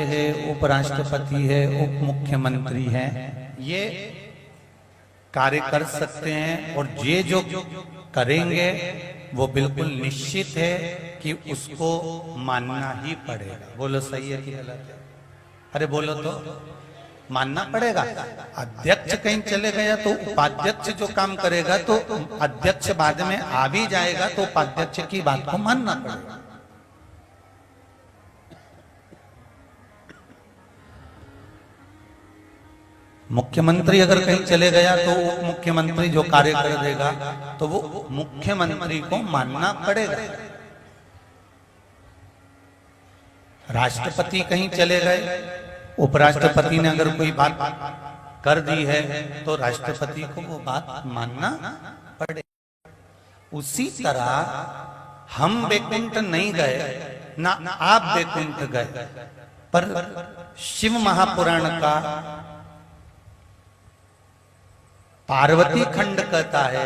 है, उपराष्ट्रपति है, उप मुख्यमंत्री है, ये कार्य कर सकते हैं और ये जो करेंगे वो बिल्कुल निश्चित है कि उसको मानना ही पड़ेगा। बोलो सही है कि गलत है? अरे बोलो तो, मानना पड़ेगा। अध्यक्ष कहीं चले गया तो उपाध्यक्ष जो काम करेगा तो अध्यक्ष बाद में आ भी जाएगा तो उपाध्यक्ष की बात को मानना पड़ेगा। मुख्यमंत्री अगर कहीं चले गया तो उप मुख्यमंत्री जो कार्य कर देगा तो वो मुख्यमंत्री को मानना पड़ेगा। राष्ट्रपति कहीं चले गए, उपराष्ट्रपति ने अगर कोई बात कर दी है तो राष्ट्रपति को वो बात मानना पड़ेगा। उसी तरह हम वैकुंठ नहीं गए, ना आप वैकुंठ गए, पर शिव महापुराण का पार्वती खंड कहता है,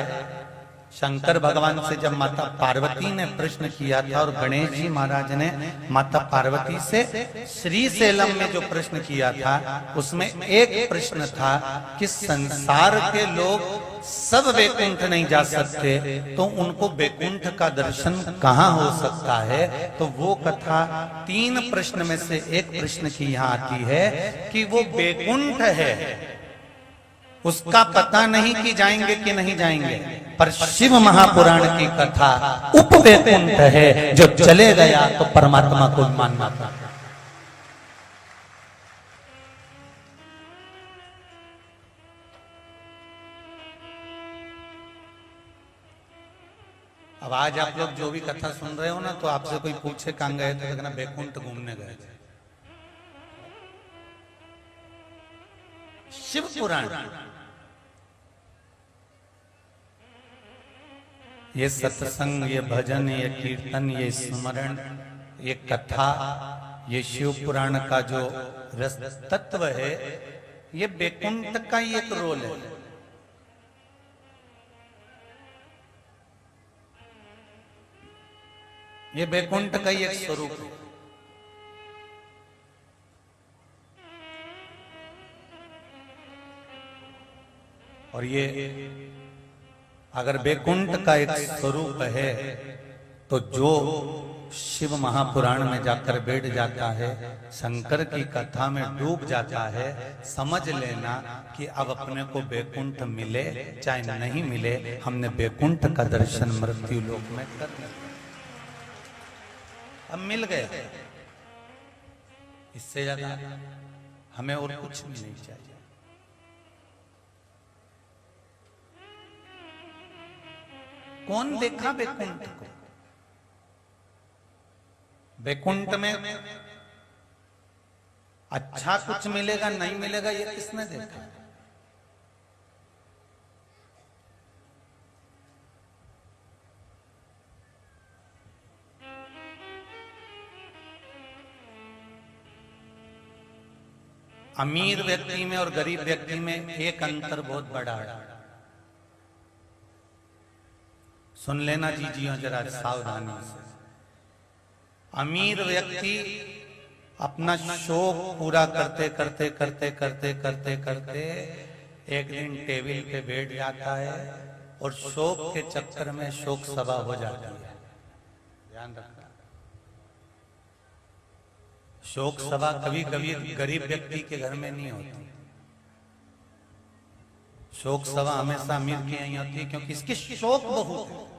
शंकर भगवान से जब माता पार्वती ने प्रश्न किया था और गणेश जी महाराज ने माता पार्वती से श्रीशैलम में जो प्रश्न किया था उसमें एक प्रश्न था कि संसार के लोग सब वैकुंठ नहीं जा सकते तो उनको वैकुंठ का दर्शन कहाँ हो सकता है। तो वो कथा 3 प्रश्न में से एक प्रश्न की यहाँ आती है कि वो वैकुंठ है, उसका पता नहीं कि जाएंगे कि नहीं जाएंगे, पर शिव महापुराण की कथा उपवैकुंठ है, जो चले गया तो परमात्मा को मानना था। अब आज आप लोग जो भी कथा सुन रहे हो ना, तो आपसे कोई पूछे कहां गए तो कहना वैकुंठ घूमने गए थे। शिव पुराण, ये सत्संग, ये भजन, ये कीर्तन, ये स्मरण, ये कथा, ये शिव पुराण का जो रस तत्व है, ये वैकुंठ का ही एक रोल है। ये वैकुंठ का ही एक स्वरूप है। और ये अगर वैकुंठ का एक स्वरूप है तो जो शिव महापुराण में जाकर बैठ जाता है, शंकर की कथा में डूब जाता है, समझ लेना कि अब अपने को वैकुंठ मिले चाहे नहीं मिले, हमने वैकुंठ का दर्शन मृत्यु लोक में कर लिया, अब मिल गए। इससे ज्यादा हमें और कुछ भी नहीं चाहिए। कौन देखा वैकुंठ को? वैकुंठ में अच्छा कुछ मिलेगा नहीं मिलेगा ये किसने देखा? अमीर व्यक्ति में और गरीब व्यक्ति में एक अंतर बहुत बड़ा है। सुन लेना जीजियो जरा सावधानी से। अमीर व्यक्ति अपना शौक पूरा करते करते करते करते करते करते एक दिन टेबल पे बैठ जाता है और शौक के चक्कर में शोक सभा हो जाती है। ध्यान रखना, शोक सभा कभी कभी गरीब व्यक्ति के घर में नहीं होती। शोक सभा हमेशा अमीर की नहीं होती, क्योंकि इसके शौक बहुत है।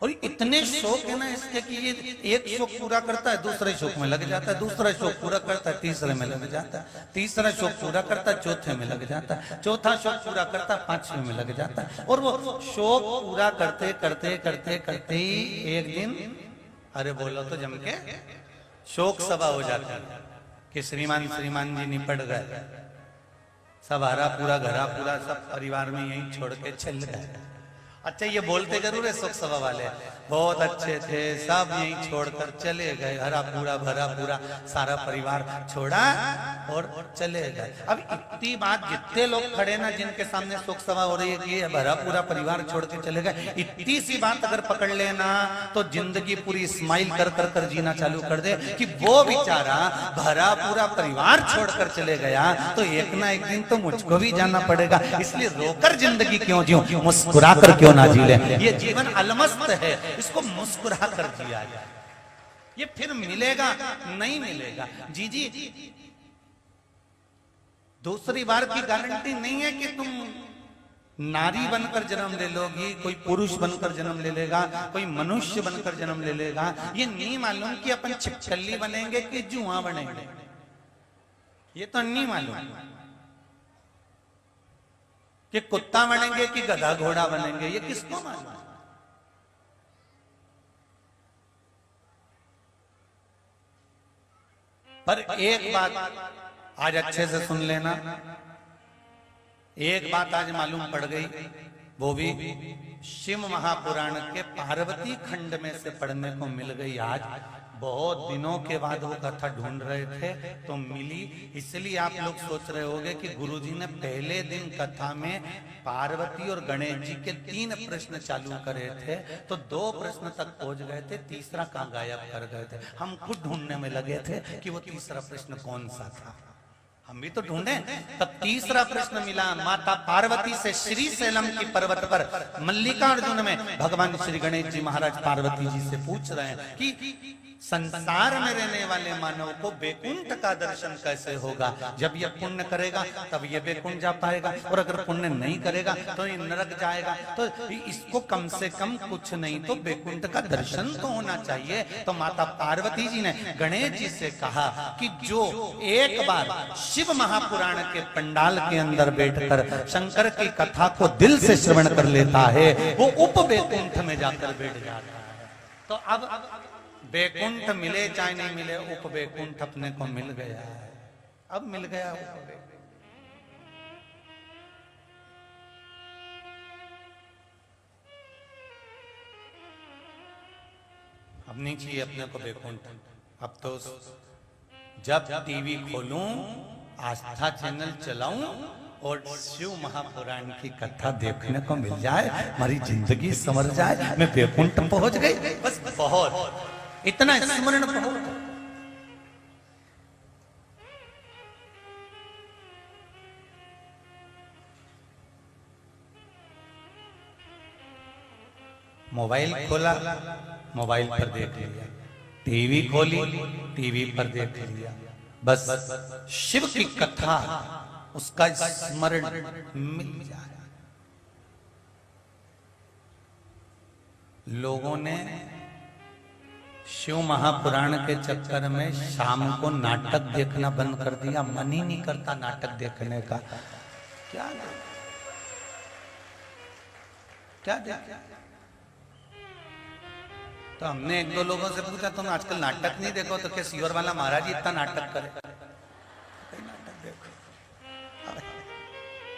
और इतने शौक है ना इसके कि ये एक शौक पूरा करता है दूसरे शौक में लग जाता है, दूसरा शौक पूरा करता है तीसरे में लग जाता है, तीसरा शौक पूरा करता है चौथे में लग जाता है, चौथा शौक पूरा करता है पांचवें में लग जाता है। और वो शौक पूरा करते करते करते करते ही एक दिन, अरे बोलो तो जम के शोक सभा हो जाती है कि श्रीमान जी निपट गए, सब हरा पूरा घरा पूरा सब परिवार में यही छोड़ के चल गए। अच्छा ये बोलते जरूर है सुख सभा वाले, बहुत अच्छे थे, सब यहीं छोड़कर चले गए, हरा पूरा भरा पूरा सारा परिवार छोड़ा और चले गए। अब इतनी बात जितने लोग खड़े ना जिनके सामने सुख सभा हो रही है कि ये भरा पूरा परिवार छोड़ के चले गए, इतनी सी बात अगर पकड़ लेना तो जिंदगी पूरी स्माइल कर कर कर जीना चालू कर दे कि वो बेचारा भरा पूरा परिवार छोड़कर चले गया तो एक ना एक दिन तो मुझको भी जाना पड़ेगा, इसलिए रोकर जिंदगी क्यों जीऊं, मुस्कुरा कर क्यों ना जी ले। ये जीवन अलमस्त है, इसको मुस्कुरा कर जिया जाए, ये फिर मिलेगा नहीं मिलेगा। जी जी दूसरी बार की गारंटी नहीं है कि तुम नारी बनकर जन्म ले लोगी, कोई पुरुष बनकर जन्म ले लेगा, कोई मनुष्य बनकर जन्म ले लेगा। ये नहीं मालूम कि अपन छिपकली बनेंगे कि जुआ बनेंगे, ये तो नहीं मालूम कि कुत्ता बनेंगे कि गधा घोड़ा बनेंगे, ये किसको मालूम। पर एक बात आज अच्छे से सुन लेना, एक बात आज मालूम पड़ गई, वो भी शिव महापुराण के पार्वती खंड में से पढ़ने को मिल गई। आज बहुत दिनों के बाद वो कथा ढूंढ रहे थे तो मिली, इसलिए आप लोग सोच रहे होंगे कि गुरुजी ने पहले दिन कथा में पार्वती और गणेश जी के 3 प्रश्न चालू करे थे, तो 2 प्रश्न तक पहुंच गए थे, तीसरा कहां गायब कर गए थे। हम खुद ढूंढने में लगे थे कि वो तीसरा प्रश्न कौन सा था, हम भी तो ढूंढे। तब तीसरा प्रश्न मिला, माता पार्वती से श्री शैलम की पर्वत पर मल्लिकार्जुन में भगवान श्री गणेश जी महाराज पार्वती जी से पूछ रहे हैं कि संसार में रहने वाले मानव को बैकुंठ का दर्शन कैसे होगा। जब ये पुण्य करेगा तब ये बैकुंठ जा पाएगा, और अगर पुण्य नहीं करेगा तो ये नरक जाएगा। तो इसको कम से कम कुछ नहीं तो बैकुंठ का दर्शन तो होना चाहिए। तो माता पार्वती जी ने गणेश जी से कहा कि जो एक बार शिव महापुराण के पंडाल के अंदर बैठकर शंकर की कथा को दिल से श्रवण कर लेता है, वो उप बैकुंठ में जाकर बैठ जाता है। तो अब बैकुंठ मिले चाहे नहीं मिले, उप बैकुंठ अपने को मिल गया है, अब मिल गया उप बैकुंठ। अब नहीं चाहिए अपने को बैकुंठ, अब तो जब टीवी खोलूं, आस्था चैनल चलाऊं और शिव महापुराण की कथा देखने को मिल जाए, हमारी जिंदगी संवर जाए, मैं बैकुंठ पहुंच गई, बस बहुत इतना स्मरण बहुत। मोबाइल खोला, मोबाइल पर देख लिया, टीवी खोली, टीवी पर देख लिया, बस शिव की कथा उसका स्मरण मिल जाए। लोगों ने शिव महापुराण के चक्कर में शाम को नाटक देखना बंद कर दिया, मन ही नहीं करता नाटक देखने का। क्या क्या देखा? तो हमने 1-2 लोगों से पूछा तुम आजकल नाटक नहीं देखो, तो क्या सीवर वाला महाराज इतना नाटक करे? नाटक देखो,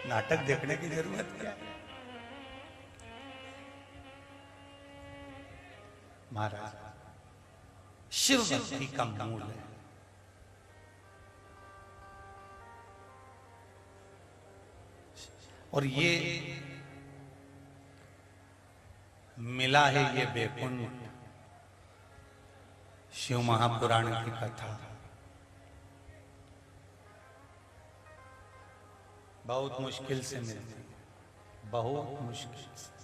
नाटक देखने की जरूरत क्या है? महाराज शिव भक्ति का मूल है। और ये मिला है ये बैकुंठ शिव महापुराण की कथा। बहुत मुश्किल से मिलती, बहुत मुश्किल से।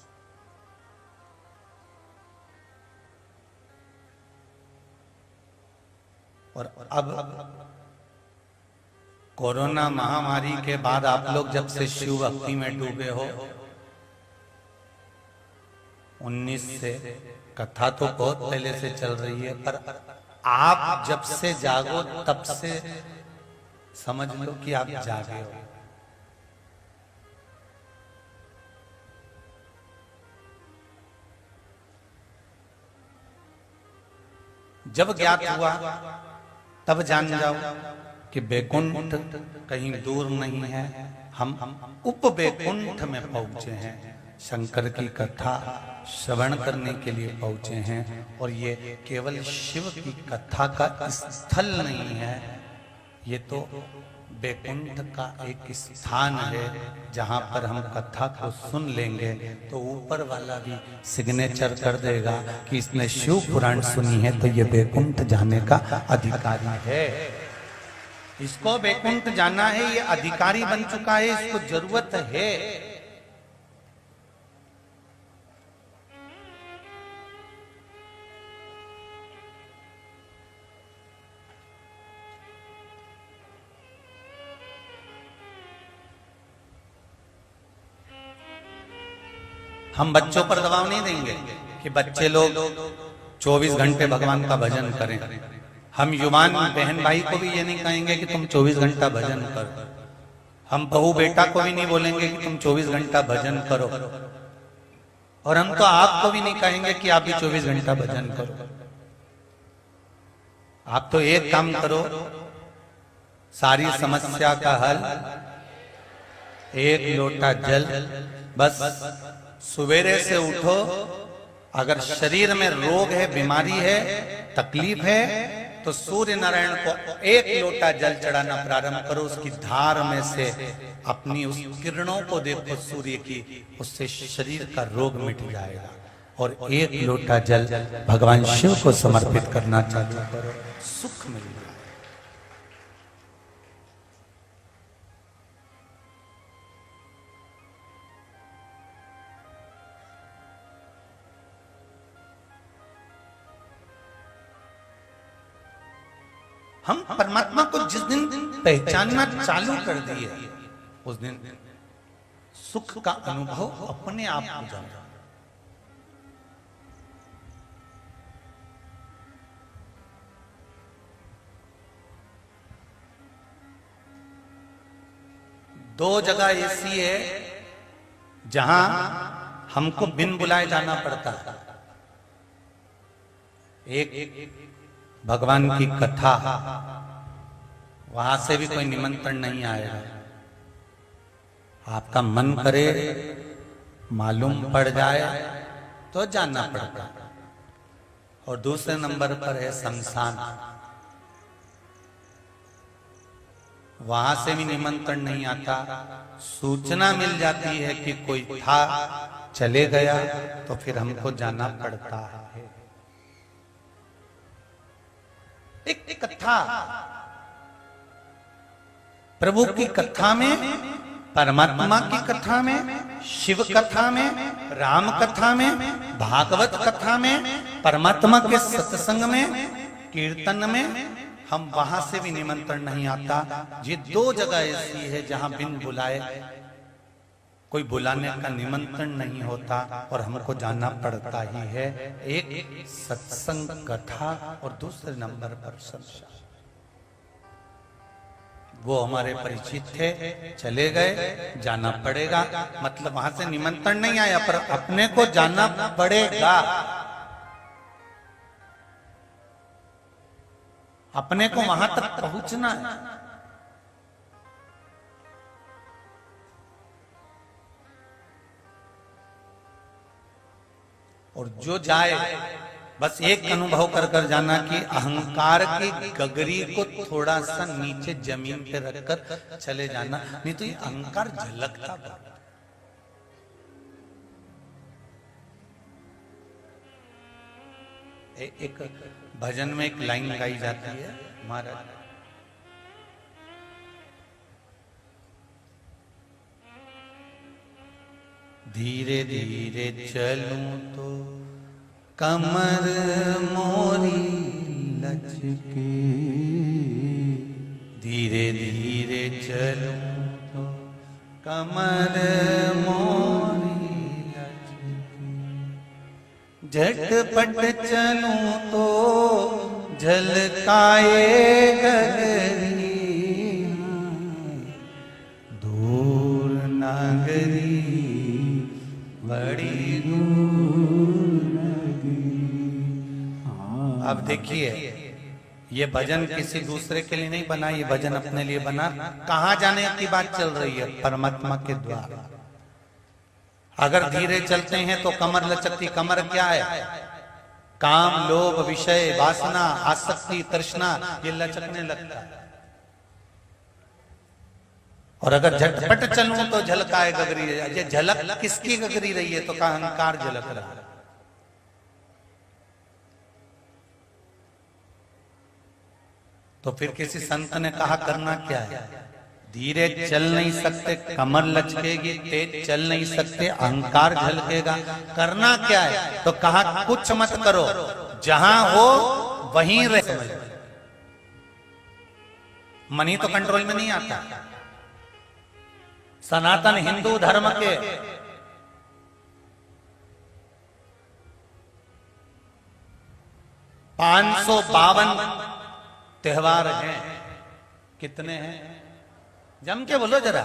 और अब कोरोना महामारी के बाद आप लोग जब से शिव भक्ति में डूबे हो, 19 से कथा तो बहुत पहले से चल रही है, पर आप जब से जागो तब से समझ लो कि आप जागे हो। जब ज्ञात हुआ तब जान जाओ कि बैकुंठ कहीं दूर नहीं है, हम उप बैकुंठ में पहुंचे हैं। शंकर की कथा श्रवण करने के लिए पहुंचे हैं। और ये केवल शिव की कथा का स्थल नहीं है, ये तो बैकुंठ का एक स्थान है जहां पर हम कथा को सुन लेंगे तो ऊपर वाला भी सिग्नेचर कर देगा कि इसने शिव पुराण सुनी है तो ये बैकुंठ जाने का अधिकारी है। इसको बैकुंठ जाना है, ये अधिकारी बन चुका है, इसको जरूरत है। हम बच्चों पर दबाव नहीं देंगे कि बच्चे लोग 24 घंटे भगवान का भजन करें। हम युवान बहन भाई को भी ये नहीं कहेंगे कि तुम 24 घंटा भजन करो। हम बहू बेटा को भी नहीं बोलेंगे कि तुम 24 घंटा भजन करो। और हम तो आपको भी नहीं कहेंगे कि आप भी 24 घंटा भजन करो। आप तो एक काम करो, सारी समस्या का हल एक लोटा जल। बस सवेरे से उठो, अगर शरीर में रोग है, बीमारी है, तकलीफ है, तो सूर्य नारायण को एक लोटा जल चढ़ाना प्रारंभ करो। उसकी धार में से अपनी उस किरणों को देखो सूर्य की, उससे शरीर का रोग मिट जाएगा। और एक लोटा जल भगवान शिव को समर्पित करना चालू करो, सुख मिल जाएगा। हम परमात्मा को जिस दिन पहचानना चालू कर दिए उस दिन सुख का अनुभव अपने आप हो जाएगा। दो जगह ऐसी है जहां हमको बिन बुलाए जाना पड़ता है। एक भगवान की कथा, वहां से भी कोई निमंत्रण नहीं आएगा। आपका मन करे, मालूम पड़ जाए तो जाना पड़ता। और दूसरे नंबर पर है शमशान, वहां से भी निमंत्रण नहीं आता। सूचना मिल जाती है कि कोई था, चले गया, तो फिर हमको जाना पड़ता है। एक कथा, प्रभु की कथा में, परमात्मा की कथा में, शिव कथा में, राम कथा में, भागवत कथा में, परमात्मा के सत्संग में, कीर्तन में, हम वहां से भी निमंत्रण नहीं आता। ये दो जगह ऐसी है जहां बिन बुलाए कोई बुलाने का निमंत्रण नहीं होता और हमको जाना पड़ता ही है। एक सत्संग कथा और दूसरे नंबर पर संसार। वो हमारे परिचित थे, चले गए, जाना पड़ेगा। मतलब वहां से निमंत्रण नहीं आया, पर अपने को जाना पड़ेगा। अपने को वहां तक पहुंचना है। और जो जाए बस एक अनुभव कर कर जाना कि अहंकार की गगरी को थोड़ा सा नीचे जमीन पे रखकर चले जाना, नहीं तो ये अहंकार झलकता है। एक भजन में एक लाइन गाई जाती है, महाराज धीरे धीरे चलूं तो कमर मोरी लचके, धीरे धीरे चलूं तो कमर मोरी लचके, झटपट चलूं तो झलकाए गगरी, दूर नागरी बड़ी दूर लगी। अब देखिए, ये भजन किसी दूसरे के लिए नहीं बना, ये भजन अपने लिए बना। कहाँ जाने की बात चल रही है? परमात्मा के द्वार। अगर धीरे चलते हैं तो कमर लचकती। कमर क्या है? काम, लोभ, विषय, वासना, आसक्ति, तृष्णा, ये लचकने लगता है। और अगर झटपट चलूं तो झलकाए गगरी। ये झलक किसकी गगरी रही है? तो का अहंकार झलक रहा है। तो फिर किसी संत ने कहा करना क्या है? धीरे चल नहीं सकते, कमर लचकेगी, तेज चल नहीं सकते, अहंकार झलकेगा। करना क्या है? तो कहा कुछ मत करो, जहां हो वहीं रह। मनी तो कंट्रोल में नहीं आता। सनातन हिंदू धर्म के पांच सौ 52 त्योहार हैं। कितने हैं? जम के बोलो जरा।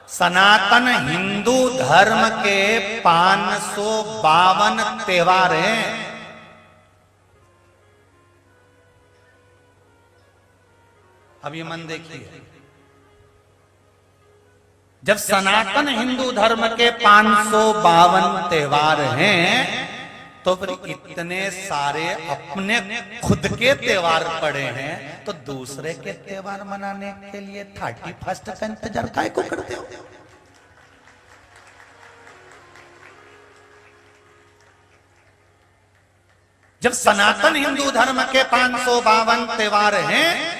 सनातन हिंदू धर्म के 552 त्योहार हैं। अब ये मन देखिए, जब सनातन हिंदू धर्म के 552 त्योहार हैं, तो फिर इतने सारे अपने खुद के त्योहार पड़े हैं, तो दूसरे के त्योहार मनाने के लिए 31 का इंतजार काहे को करते हो? जब सनातन हिंदू धर्म के 552 त्योहार हैं,